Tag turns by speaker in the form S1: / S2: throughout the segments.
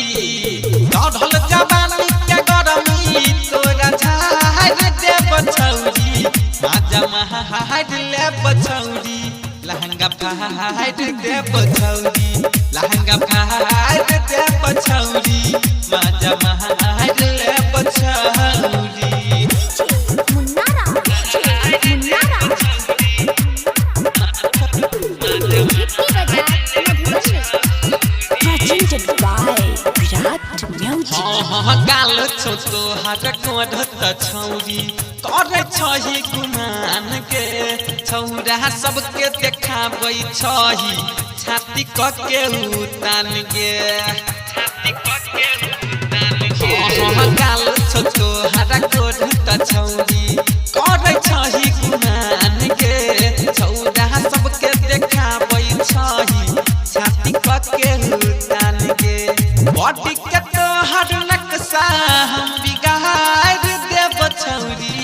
S1: चढ़ल जवानी के गरमी तोरा झाड़ दे बछौरी माजा महाड़ ले बछौरी लहंगा फाड़ दे बछौरी लहंगा फाड़ दे बछौरी माजा महाड़ ले बछौरी गाल छोटो हाथ कोढ़त छौरी करे छही गुमान के छौरा सबके देखाबै छही छाती कके उतान के गाल छोटो हाथ कोढ़त छौरी करे छही गुमान के छौरा सबके देखाबै छही छाती कके उतान के बॉडी के तो हर नक्शा हम बिगाड़ दे बछौरी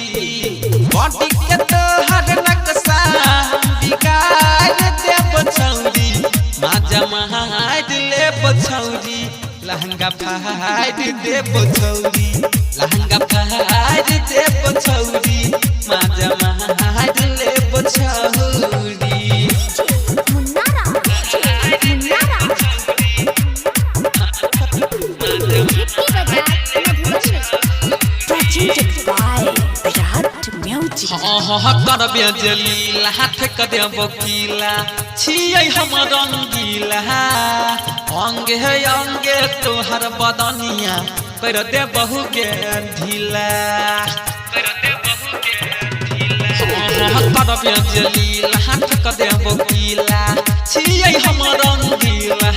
S1: बॉडी के तो हर नक्शा हम बिगाड़ दे बछौरी माजा महाड़ ले बछौरी लहंगा फाड़ दे बछौरी लहंगा फाड़ दे बछौरी माजा महाड़ ले बछौरी करबे जलीला हाथ कदे बकीला छियै हम रंगीला अंगे अंगे तोहर बदनिया कर दे बहु के ढीला करबे जलीला हाथ कदे बकीला छियै हम रंगीला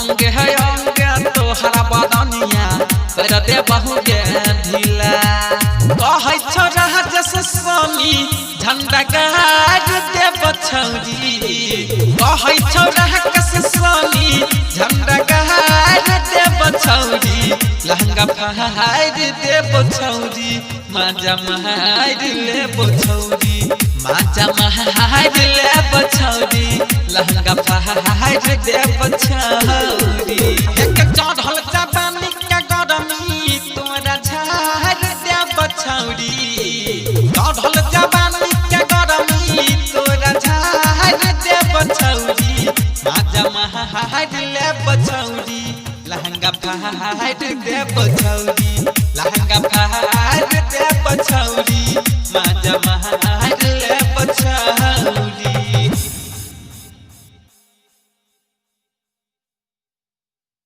S1: अंगे अंगे तोहर बदनिया कर दे बहु के ढीला कहै छौ राजस स्वामी झंडा गाड़ दे बछौरी कहै छौ राजस स्वामी झंडा गाड़ दे बछौरी लहंगा फाड़ दे बछौरी माजा महाड़ ले बछौरी माजा महाड़ ले बछौरी लहंगा फाड़ दे बछौरी एक चढ़ल जवानी के गरमी तोरा झाड़ दे बछौरी चढ़ल जवानी के गरमी तोरा झाड़ दे बछौरी माजा महाड़ ले बछौरी लहंगा फाड़ दे बछौरी लहंगा फाड़ दे